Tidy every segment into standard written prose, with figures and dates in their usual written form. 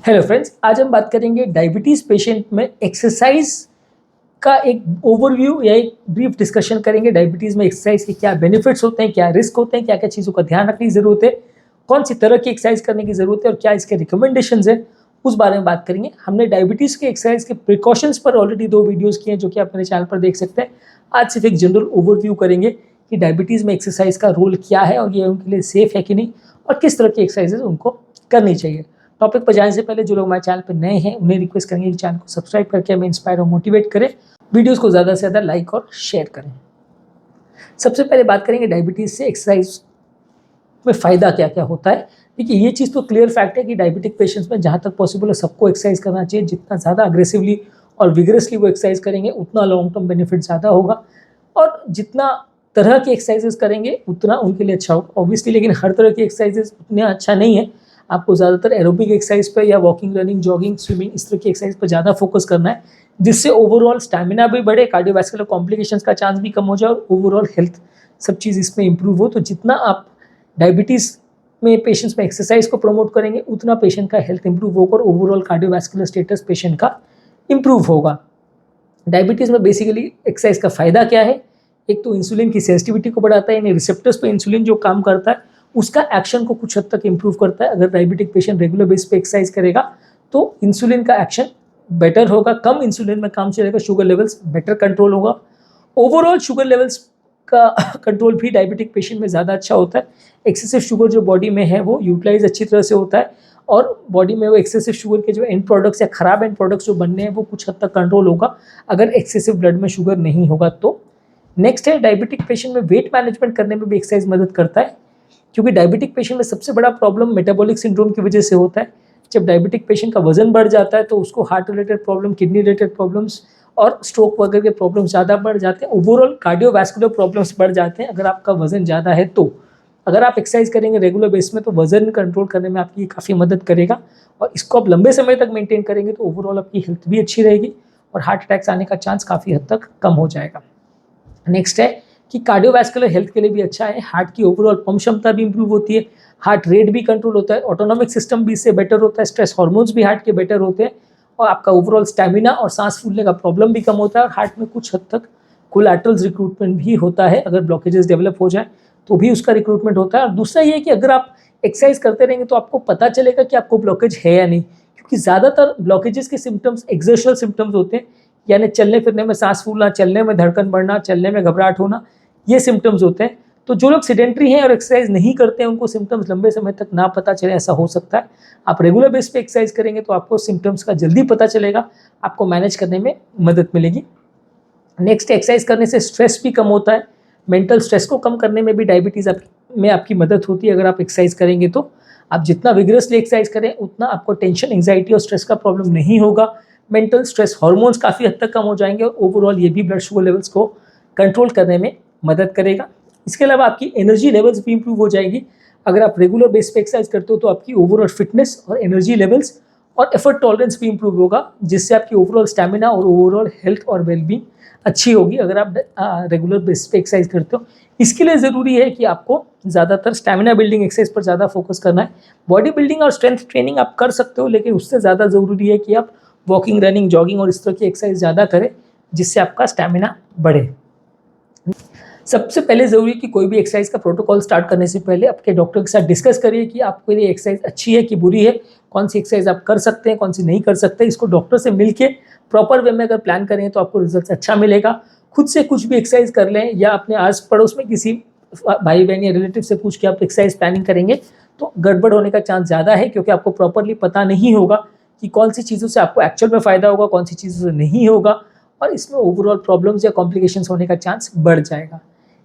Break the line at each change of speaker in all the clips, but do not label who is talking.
Hello friends, आज हम बात करेंगे डायबिटीज़ पेशेंट में एक्सरसाइज का एक ओवरव्यू या एक ब्रीफ डिस्कशन करेंगे। डायबिटीज़ में एक्सरसाइज के क्या बेनिफिट्स होते हैं, क्या रिस्क होते हैं, क्या क्या चीज़ों का ध्यान रखने की ज़रूरत है, कौन सी तरह की एक्सरसाइज करने की ज़रूरत है और क्या इसके रिकमेंडेशंस हैं, उस बारे में बात करेंगे। हमने डायबिटीज़ के एक्सरसाइज के प्रिकॉशंस पर ऑलरेडी 2 वीडियोज़ किए हैं जो कि आप मेरे चैनल पर देख सकते हैं। आज सिर्फ एक जनरल ओवरव्यू करेंगे कि डायबिटीज़ में एक्सरसाइज का रोल क्या है और ये उनके लिए सेफ़ है कि नहीं और किस तरह की एक्सरसाइजेज उनको करनी चाहिए। टॉपिक पर जाने से पहले जो लोग हमारे चैनल पर नए हैं उन्हें रिक्वेस्ट करेंगे कि चैनल को सब्सक्राइब करके हमें इंस्पायर और मोटिवेट करें, वीडियोस को ज़्यादा से ज़्यादा लाइक और शेयर करें। सबसे पहले बात करेंगे डायबिटीज़ से एक्सरसाइज में फ़ायदा क्या क्या होता है। देखिए, ये चीज़ तो क्लियर फैक्ट है कि डायबिटिक पेशेंट्स में जहाँ तक पॉसिबल है सबको एक्सरसाइज करना चाहिए। जितना ज़्यादा अग्रेसिवली और विगरसली वो एक्सरसाइज करेंगे उतना लॉन्ग टर्म बेनिफिट ज़्यादा होगा और जितना तरह की एक्सरसाइजेस करेंगे उतना उनके लिए अच्छा होगा ऑब्वियसली। लेकिन हर तरह की एक्सरसाइजेस उतना अच्छा नहीं है। आपको ज़्यादातर एरोबिक एक्सरसाइज पर या वॉकिंग, रनिंग, जॉगिंग, स्विमिंग इस तरह की एक्सरसाइज पर ज़्यादा फोकस करना है, जिससे ओवरऑल स्टैमिना भी बढ़े, कार्डियोवैस्कुलर कॉम्प्लिकेशंस का चांस भी कम हो जाए और ओवरऑल हेल्थ सब चीज़ इसमें इंप्रूव हो। तो जितना आप डायबिटीज़ में पेशेंट्स में एक्सरसाइज को प्रमोट करेंगे उतना पेशेंट का हेल्थ इंप्रूव होगा और ओवरऑल कार्डियोवैस्कुलर स्टेटस पेशेंट का इंप्रूव होगा। डायबिटीज़ में बेसिकली एक्सरसाइज का फ़ायदा क्या है? एक तो इंसुलिन की सेंसिटिविटी को बढ़ाता है, यानी रिसेप्टर्स पे इंसुलिन जो काम करता है उसका एक्शन को कुछ हद तक इंप्रूव करता है। अगर डायबिटिक पेशेंट रेगुलर बेस पे एक्सरसाइज करेगा तो इंसुलिन का एक्शन बेटर होगा, कम इंसुलिन में काम चलेगा, शुगर लेवल्स बेटर कंट्रोल होगा। ओवरऑल शुगर लेवल्स का कंट्रोल भी डायबिटिक पेशेंट में ज़्यादा अच्छा होता है। एक्सेसिव शुगर जो बॉडी में है वो यूटिलाइज अच्छी तरह से होता है और बॉडी में वो एक्सेसिव शुगर के जो एंड प्रोडक्ट्स या खराब एंड प्रोडक्ट्स जो बनने हैं वो कुछ हद तक कंट्रोल होगा अगर एक्सेसिव ब्लड में शुगर नहीं होगा तो। नेक्स्ट है, डायबिटिक पेशेंट में वेट मैनेजमेंट करने में भी एक्सरसाइज मदद करता है, क्योंकि डायबिटिक पेशेंट में सबसे बड़ा प्रॉब्लम मेटाबॉलिक सिंड्रोम की वजह से होता है। जब डायबिटिक पेशेंट का वजन बढ़ जाता है तो उसको heart related problem, kidney related problems और स्ट्रोक वगैरह के प्रॉब्लम ज़्यादा बढ़ जाते हैं। ओवरऑल कार्डियोवैस्कुलर प्रॉब्लम्स बढ़ जाते हैं अगर आपका वजन ज़्यादा है तो। अगर आप एक्सरसाइज करेंगे रेगुलर बेस में तो वजन कंट्रोल करने में आपकी काफ़ी मदद करेगा और इसको आप लंबे समय तक मेंटेन करेंगे तो ओवरऑल आपकी हेल्थ भी अच्छी रहेगी और हार्ट अटैक्स आने का चांस काफ़ी हद तक कम हो जाएगा। नेक्स्ट है कि कार्डियोवैस्कुलर हेल्थ के लिए भी अच्छा है। हार्ट की ओवरऑल पंप क्षमता भी इंप्रूव होती है, हार्ट रेट भी कंट्रोल होता है, ऑटोनॉमिक सिस्टम भी इससे बेटर होता है, स्ट्रेस हार्मोन्स भी हार्ट के बेटर होते हैं और आपका ओवरऑल स्टैमिना और सांस फूलने का प्रॉब्लम भी कम होता है और हार्ट में कुछ हद तक कोलैटरल्स रिक्रूटमेंट भी होता है। अगर ब्लॉकेजेस डेवलप हो जाए तो भी उसका रिक्रूटमेंट होता है। और दूसरा ये है कि अगर आप एक्सरसाइज करते रहेंगे तो आपको पता चलेगा कि आपको ब्लॉकेज है या नहीं, क्योंकि ज़्यादातर ब्लॉकेजेस के सिम्टम्स एक्सर्शनल सिम्टम्स होते हैं, यानी चलने फिरने में सांस फूलना, चलने में धड़कन बढ़ना, चलने में घबराहट होना, ये सिम्टम्स होते हैं। तो जो लोग सेडेंट्री हैं और एक्सरसाइज नहीं करते हैं उनको सिम्टम्स लंबे समय तक ना पता चले, ऐसा हो सकता है। आप रेगुलर बेस पे एक्सरसाइज करेंगे तो आपको सिम्टम्स का जल्दी पता चलेगा, आपको मैनेज करने में मदद मिलेगी। नेक्स्ट, एक्सरसाइज करने से स्ट्रेस भी कम होता है। मेंटल स्ट्रेस को कम करने में भी डायबिटीज़ में आपकी मदद होती है। अगर आप एक्सरसाइज करेंगे तो आप जितना विगरसली एक्सरसाइज करें उतना आपको टेंशन, एंग्जाइटी और स्ट्रेस का प्रॉब्लम नहीं होगा। मेंटल स्ट्रेस हार्मोन्स काफ़ी हद तक कम हो जाएंगे और ओवरऑल ये भी ब्लड शुगर लेवल्स को कंट्रोल करने में मदद करेगा। इसके अलावा आपकी एनर्जी लेवल्स भी इंप्रूव हो जाएगी। अगर आप रेगुलर बेस पे एक्सरसाइज करते हो तो आपकी ओवरऑल फिटनेस और एनर्जी लेवल्स और एफर्ट टॉलरेंस भी इंप्रूव होगा, जिससे आपकी ओवरऑल स्टैमिना और ओवरऑल हेल्थ और वेलबींग अच्छी होगी अगर आप रेगुलर बेस पे एक्सरसाइज करते हो। इसके लिए ज़रूरी है कि आपको ज़्यादातर स्टैमिना बिल्डिंग एक्सरसाइज पर ज़्यादा फोकस करना है। बॉडी बिल्डिंग और स्ट्रेंथ ट्रेनिंग आप कर सकते हो, लेकिन उससे ज़्यादा ज़रूरी है कि आप वॉकिंग, रनिंग, जॉगिंग और इस तरह की एक्सरसाइज ज़्यादा करें जिससे आपका स्टैमिना बढ़े। सबसे पहले ज़रूरी है कि कोई भी एक्सरसाइज का प्रोटोकॉल स्टार्ट करने से पहले आपके डॉक्टर के साथ डिस्कस करिए कि आपके लिए एक्सरसाइज अच्छी है कि बुरी है, कौन सी एक्सरसाइज आप कर सकते हैं, कौन सी नहीं कर सकते। इसको डॉक्टर से मिलके प्रॉपर वे में अगर प्लान करें तो आपको रिजल्ट अच्छा मिलेगा। खुद से कुछ भी एक्सरसाइज कर लें या अपने आस पड़ोस में किसी भाई बहन या रिलेटिव से पूछ के आप एक्सरसाइज प्लानिंग करेंगे तो गड़बड़ होने का चांस ज़्यादा है, क्योंकि आपको प्रॉपरली पता नहीं होगा कि कौन सी चीज़ों से आपको एक्चुअल में फ़ायदा होगा, कौन सी चीज़ों से नहीं होगा और इसमें ओवरऑल प्रॉब्लम्स या कॉम्प्लिकेशंस होने का चांस बढ़ जाएगा।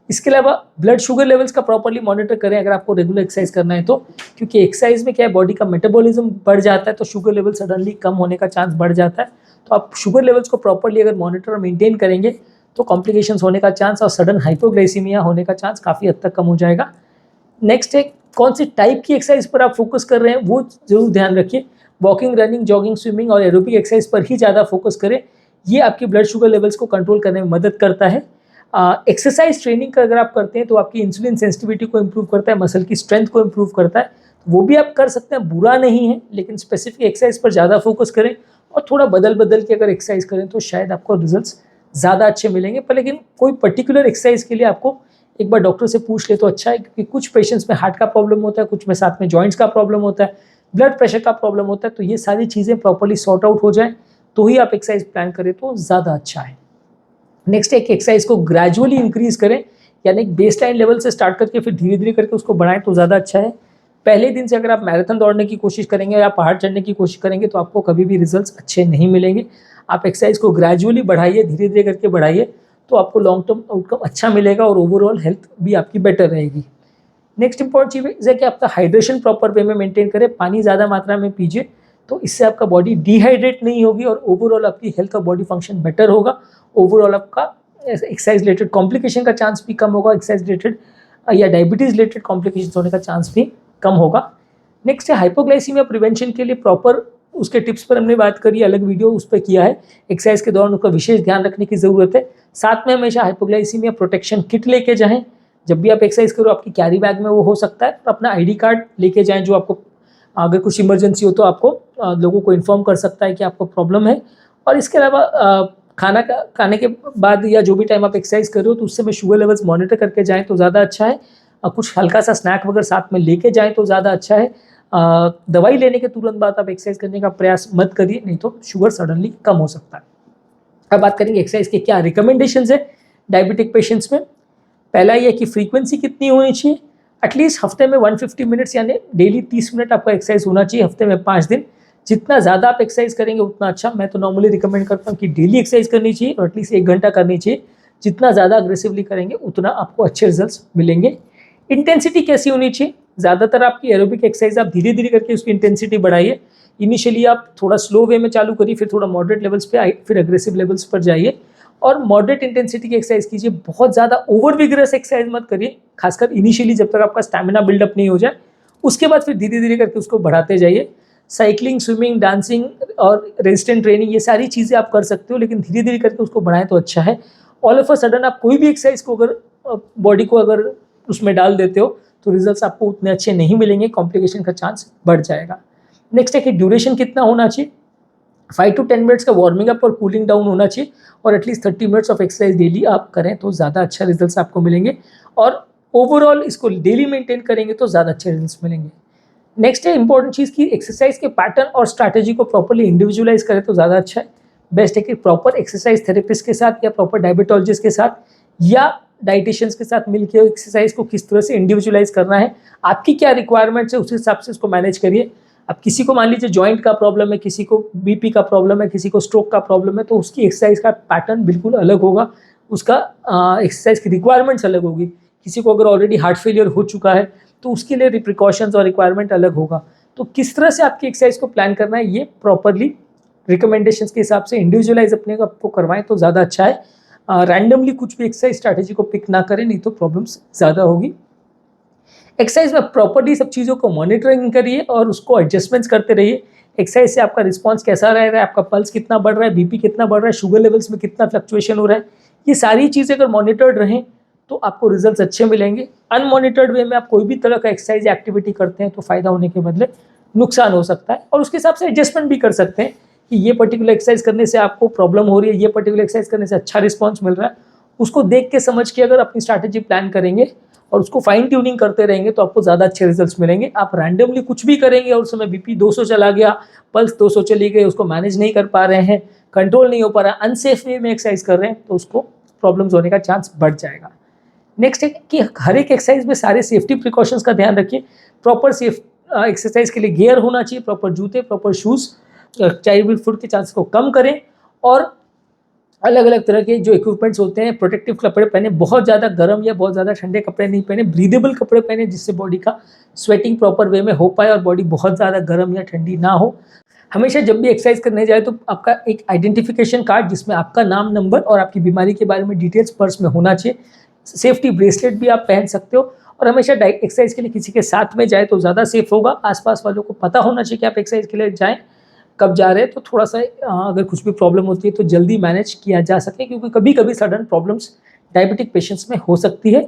इसके अलावा ब्लड शुगर लेवल्स का प्रॉपरली मॉनिटर करें अगर आपको रेगुलर एक्सरसाइज करना है तो, क्योंकि एक्सरसाइज में क्या है, बॉडी का मेटाबॉलिज्म बढ़ जाता है तो शुगर लेवल सडनली कम होने का चांस बढ़ जाता है। तो आप शुगर लेवल्स को प्रॉपरली अगर मॉनिटर और मेंटेन करेंगे तो कॉम्प्लिकेशंस होने का चांस और सडन हाइपोग्लाइसीमिया होने का चांस काफ़ी हद तक कम हो जाएगा। नेक्स्ट है, कौन सी टाइप की एक्सरसाइज पर आप फोकस कर रहे हैं वो जरूर ध्यान रखिए। वॉकिंग, रनिंग, जॉगिंग, स्विमिंग और एरोबिक एक्सरसाइज पर ही ज़्यादा फोकस करें, ये आपकी ब्लड शुगर लेवल्स को कंट्रोल करने में मदद करता है। एक्सरसाइज ट्रेनिंग का अगर आप करते हैं तो आपकी इंसुलिन सेंसिटिविटी को इंप्रूव करता है, मसल की स्ट्रेंथ को इंप्रूव करता है। वो भी आप कर सकते हैं, बुरा नहीं है, लेकिन स्पेसिफिक एक्सरसाइज पर ज़्यादा फोकस करें और थोड़ा बदल बदल के अगर एक्सरसाइज करें तो शायद आपको रिजल्ट्स ज़्यादा अच्छे मिलेंगे। पर लेकिन कोई पर्टिकुलर एक्सरसाइज के लिए आपको एक बार डॉक्टर से पूछ ले तो अच्छा है, क्योंकि कुछ पेशेंट्स में हार्ट का प्रॉब्लम होता है, कुछ में साथ में जॉइंट्स का प्रॉब्लम होता है, ब्लड प्रेशर का प्रॉब्लम होता है। तो ये सारी चीज़ें प्रॉपरली सॉर्ट आउट हो जाए तो ही आप एक्सरसाइज प्लान करें तो ज़्यादा अच्छा है। नेक्स्ट एक एक्सरसाइज को ग्रेजुअली इंक्रीज करें, यानी एक बेस लाइन लेवल से स्टार्ट करके फिर धीरे धीरे करके उसको बढ़ाएं तो ज़्यादा अच्छा है। पहले दिन से अगर आप मैराथन दौड़ने की कोशिश करेंगे या पहाड़ चढ़ने की कोशिश करेंगे तो आपको कभी भी रिजल्ट्स अच्छे नहीं मिलेंगे। आप एक्सरसाइज को ग्रेजुअली बढ़ाइए, धीरे धीरे करके बढ़ाइए, तो आपको लॉन्ग टर्म आउटकम अच्छा मिलेगा और ओवरऑल हेल्थ भी आपकी बेटर रहेगी। नेक्स्ट इंपॉर्टेंट चीज़ है कि आपका हाइड्रेशन प्रॉपर वे में मेंटेन करें, पानी ज़्यादा मात्रा में पीजिए, तो इससे आपका बॉडी डिहाइड्रेट नहीं होगी और ओवरऑल आपकी हेल्थ और बॉडी फंक्शन बेटर होगा। ओवरऑल आपका एक्सरसाइज रिलेटेड कॉम्प्लिकेशन का चांस भी कम होगा, एक्सरसाइज रिलेटेड या डायबिटीज रिलेटेड कॉम्प्लिकेशन होने का चांस भी कम होगा। नेक्स्ट है हाइपोग्लाइसीमिया प्रिवेंशन के लिए प्रॉपर उसके टिप्स पर हमने बात करी, अलग वीडियो उस पर किया है। एक्सरसाइज के दौरान उसका विशेष ध्यान रखने की ज़रूरत है। साथ में हमेशा हाइपोग्लाइसीमिया प्रोटेक्शन किट लेके जाएं, जब भी आप एक्सरसाइज करो आपकी कैरी बैग में वो हो सकता है, और अपना आईडी कार्ड लेके जाएं जो आपको अगर कुछ इमरजेंसी हो तो आपको लोगों को इन्फॉर्म कर सकता है कि आपको प्रॉब्लम है। और इसके अलावा खाने के बाद या जो भी टाइम आप एक्सरसाइज कर रहे हो तो उससे में शुगर लेवल्स मॉनिटर करके जाएं तो ज़्यादा अच्छा है। कुछ हल्का सा स्नैक वगैरह साथ में लेके जाएं तो ज़्यादा अच्छा है। दवाई लेने के तुरंत बाद आप एक्सरसाइज करने का प्रयास मत करिए, नहीं तो शुगर सडनली कम हो सकता है। अब बात करेंगे एक्सरसाइज के क्या रिकमेंडेशंस है डायबिटिक पेशेंट्स में। पहला ये कि फ्रीक्वेंसी कितनी होनी चाहिए, एटलीस्ट हफ्ते में 150 मिनट्स यानी डेली 30 मिनट आपका एक्सरसाइज होना चाहिए, हफ्ते में 5 दिन। जितना ज़्यादा आप एक्सरसाइज करेंगे उतना अच्छा। मैं तो नॉर्मली रिकमेंड करता हूँ कि डेली एक्सरसाइज करनी चाहिए और एटलीस्ट 1 घंटा करनी चाहिए। जितना ज़्यादा अग्रेसिवली करेंगे उतना आपको अच्छे रिजल्ट्स मिलेंगे। इंटेंसिटी कैसी होनी चाहिए, ज़्यादातर आपकी एरोबिक एक्सरसाइज आप धीरे धीरे करके उसकी इंटेंसिटी बढ़ाइए। इनिशियली आप थोड़ा स्लो वे में चालू करिए, फिर थोड़ा मॉडरेट लेवल्स पे आइए, फिर अग्रेसिव लेवल्स पर जाइए और मॉडरेट इंटेंसिटी की एक्सरसाइज कीजिए। बहुत ज़्यादा ओवर विगरस एक्सरसाइज मत करिए, खासकर इनिशियली जब तक आपका स्टैमिना बिल्डअप नहीं हो जाए। उसके बाद फिर धीरे धीरे करके उसको बढ़ाते जाइए। साइकिलिंग, स्विमिंग, डांसिंग और रेजिस्टेंट ट्रेनिंग, ये सारी चीज़ें आप कर सकते हो, लेकिन धीरे धीरे करके उसको बढ़ाएं तो अच्छा है। ऑल ऑफ अ सडन आप कोई भी एक्सरसाइज को अगर बॉडी को अगर उसमें डाल देते हो तो रिजल्ट्स आपको उतने अच्छे नहीं मिलेंगे, कॉम्प्लिकेशन का चांस बढ़ जाएगा। नेक्स्ट है कि ड्यूरेशन कितना होना चाहिए, 5 to 10 मिनट्स का वार्मिंग अप और कूलिंग डाउन होना चाहिए और at least 30 minutes of exercise daily आप करें तो ज़्यादा अच्छा रिजल्ट्स आपको मिलेंगे और ओवरऑल इसको डेली मेंटेन करेंगे तो ज़्यादा अच्छे रिजल्ट्स मिलेंगे। नेक्स्ट है इंपॉर्टेंट चीज़ की एक्सरसाइज के पैटर्न और स्ट्रैटेजी को प्रॉपरली इंडिविजुअलाइज करें तो ज़्यादा अच्छा है। बेस्ट है कि प्रॉपर एक्सरसाइज थेरेपिस्ट के साथ या प्रॉपर डायबिटोलॉजिस्ट के साथ या डाइटिशियंस के साथ मिलकर एक्सरसाइज को किस तरह से इंडिविजुअलाइज करना है, आपकी क्या रिक्वायरमेंट्स है उस हिसाब से उसको मैनेज करिए। अब किसी को मान लीजिए जॉइंट का प्रॉब्लम है, किसी को बीपी का प्रॉब्लम है, किसी को स्ट्रोक का प्रॉब्लम है, तो उसकी एक्सरसाइज का पैटर्न बिल्कुल अलग होगा, उसका एक्सरसाइज की रिक्वायरमेंट्स अलग होगी। किसी को अगर ऑलरेडी हार्ट फेलियर हो चुका है तो उसके लिए प्रिकॉशंस और रिक्वायरमेंट अलग होगा। तो किस तरह से आपकी एक्सरसाइज को प्लान करना है ये प्रॉपरली रिकमेंडेशंस के हिसाब से इंडिविजुअलाइज अपने आपको करवाएं तो ज़्यादा अच्छा है। रैंडमली कुछ भी एक्सरसाइज स्ट्रैटेजी को पिक ना करें, नहीं तो प्रॉब्लम्स ज़्यादा होगी। एक्सरसाइज में प्रॉपर्ली सब चीज़ों को मॉनिटरिंग करिए और उसको एडजस्टमेंट्स करते रहिए। एक्सरसाइज से आपका रिस्पांस कैसा रह रहा है, आपका पल्स कितना बढ़ रहा है, बीपी कितना बढ़ रहा है, शुगर लेवल्स में कितना फ्लक्चुएशन हो रहा है, ये सारी चीज़ें अगर मॉनिटर्ड रहें तो आपको रिजल्ट्स अच्छे मिलेंगे। अनमॉनिटर्ड वे में आप कोई भी तरह का एक्सरसाइज या एक्टिविटी करते हैं तो फ़ायदा होने के बदले नुकसान हो सकता है और उसके हिसाब से एडजस्टमेंट भी कर सकते हैं कि ये पर्टिकुलर एक्सरसाइज करने से आपको प्रॉब्लम हो रही है, ये पर्टिकुलर एक्सरसाइज करने से अच्छा रिस्पॉन्स मिल रहा है। उसको देख के समझ के अगर अपनी स्ट्रैटेजी प्लान करेंगे और उसको फाइन ट्यूनिंग करते रहेंगे तो आपको ज़्यादा अच्छे रिजल्ट्स मिलेंगे। आप रैंडमली कुछ भी करेंगे और उस समय बीपी 200 चला गया, पल्स 200 चली गई, उसको मैनेज नहीं कर पा रहे हैं, कंट्रोल नहीं हो पा रहा है, अनसेफ वे में एक्सरसाइज कर रहे हैं तो उसको प्रॉब्लम्स होने का चांस बढ़ जाएगा। नेक्स्ट है कि हर एक एक्सरसाइज में सारे सेफ्टी प्रिकॉशंस का ध्यान रखिए। प्रॉपर सेफ एक्सरसाइज के लिए गियर होना चाहिए, प्रॉपर जूते, प्रॉपर शूज़, चाइल्ड फुट के चांस को कम करें और अलग अलग तरह के जो इक्विपमेंट्स होते हैं, प्रोटेक्टिव कपड़े पहने, बहुत ज़्यादा गर्म या बहुत ज़्यादा ठंडे कपड़े नहीं पहने, ब्रीदेबल कपड़े पहने जिससे बॉडी का स्वेटिंग प्रॉपर वे में हो पाए और बॉडी बहुत ज़्यादा गर्म या ठंडी ना हो। हमेशा जब भी एक्सरसाइज करने जाए तो आपका एक आइडेंटिफिकेशन कार्ड जिसमें आपका नाम, नंबर और आपकी बीमारी के बारे में डिटेल्स पर्स में होना चाहिए। सेफ्टी ब्रेसलेट भी आप पहन सकते हो और हमेशा एक्सरसाइज के लिए किसी के साथ में जाए तो ज़्यादा सेफ होगा। आसपास वालों को पता होना चाहिए कि आप एक्सरसाइज के लिए जाएँ, कब जा रहे हैं, तो थोड़ा सा अगर कुछ भी प्रॉब्लम होती है तो जल्दी मैनेज किया जा सके, क्योंकि कभी कभी सडन प्रॉब्लम्स डायबिटिक पेशेंट्स में हो सकती है।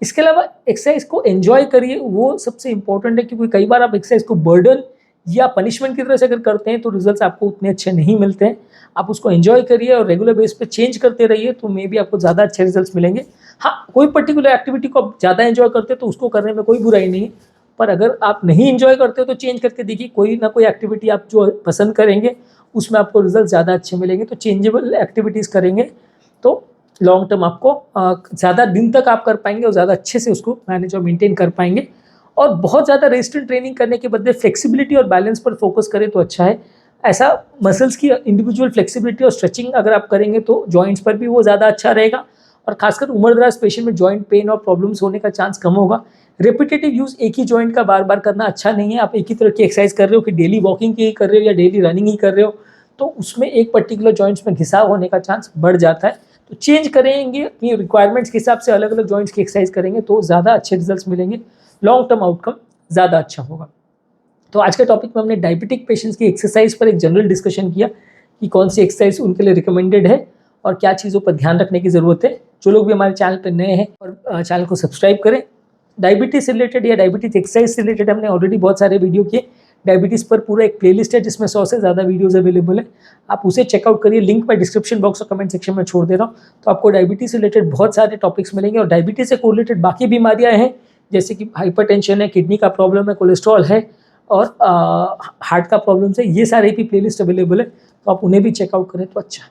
इसके अलावा एक्सरसाइज को एंजॉय करिए, वो सबसे इंपॉर्टेंट है, क्योंकि कई बार आप एक्सरसाइज को बर्डन या पनिशमेंट की तरह से अगर करते हैं तो रिजल्ट्स आपको उतने अच्छे नहीं मिलते हैं। आप उसको एंजॉय करिए और रेगुलर बेस पे चेंज करते रहिए, तो मे बी आपको ज़्यादा अच्छे रिजल्ट्स मिलेंगे। हाँ, कोई पर्टिकुलर एक्टिविटी को आप ज़्यादा एंजॉय करते हैं तो उसको करने में कोई बुराई नहीं है, पर अगर आप नहीं एंजॉय करते हो तो चेंज करके देखिए, कोई ना कोई एक्टिविटी आप जो पसंद करेंगे उसमें आपको रिजल्ट ज़्यादा अच्छे मिलेंगे। तो चेंजेबल एक्टिविटीज़ करेंगे तो लॉन्ग टर्म आपको ज़्यादा दिन तक आप कर पाएंगे और ज़्यादा अच्छे से उसको मैनेज और मेंटेन कर पाएंगे। और बहुत ज़्यादा रेजिस्टेंट ट्रेनिंग करने के बदले फ्लेक्सिबिलिटी और बैलेंस पर फोकस करें तो अच्छा है। ऐसा मसल्स की इंडिविजुअल फ्लेक्सिबिलिटी और स्ट्रेचिंग अगर आप करेंगे तो जॉइंट्स पर भी वो ज़्यादा अच्छा रहेगा, और खासकर उम्रदराज पेशेंट में जॉइंट पेन और प्रॉब्लम्स होने का चांस कम होगा। रिपीटेटिव यूज़ एक ही जॉइंट का बार बार करना अच्छा नहीं है। आप एक ही तरह की एक्सरसाइज कर रहे हो कि डेली वॉकिंग की कर रहे हो या डेली रनिंग ही कर रहे हो, तो उसमें एक पर्टिकुलर जॉइंट्स में घिसाव होने का चांस बढ़ जाता है। तो चेंज करेंगे, अपनी रिक्वायरमेंट्स के हिसाब से अलग अलग जॉइंट्स की एक्सरसाइज करेंगे तो ज़्यादा अच्छे रिजल्ट्स मिलेंगे, लॉन्ग टर्म आउटकम ज़्यादा अच्छा होगा। तो आज के टॉपिक में हमने डायबिटिक पेशेंट्स की एक्सरसाइज पर एक जनरल डिस्कशन किया कि कौन सी एक्सरसाइज उनके लिए रिकमेंडेड है और क्या चीज़ों पर ध्यान रखने की ज़रूरत है। जो लोग भी हमारे चैनल पर नए हैं और चैनल को सब्सक्राइब करें। डायबिटीज़ से रिलेटेड या डायबिटीज़ एक्सरसाइज से रिलेटेड हमने ऑलरेडी बहुत सारे वीडियो किए। डायबिटीज़ पर पूरा एक प्लेलिस्ट है जिसमें 100 से ज़्यादा वीडियोज़ अवेलेबल है, आप उसे चेकआउट करिए। लिंक मैं डिस्क्रिप्शन बॉक्स और कमेंट सेक्शन में छोड़ दे रहा हूँ। तो आपको डायबिटीज़ से रिलेटेड बहुत सारे टॉपिक्स मिलेंगे, और डायबिटीज़ से कोरिलेटेड बाकी बीमारियाँ हैं जैसे कि हाइपरटेंशन है, किडनी का प्रॉब्लम है, कोलेस्ट्रॉल है और हार्ट का प्रॉब्लम है, ये सारे भी प्लेलिस्ट अवेलेबल है, तो आप उन्हें भी चेकआउट करें तो अच्छा है।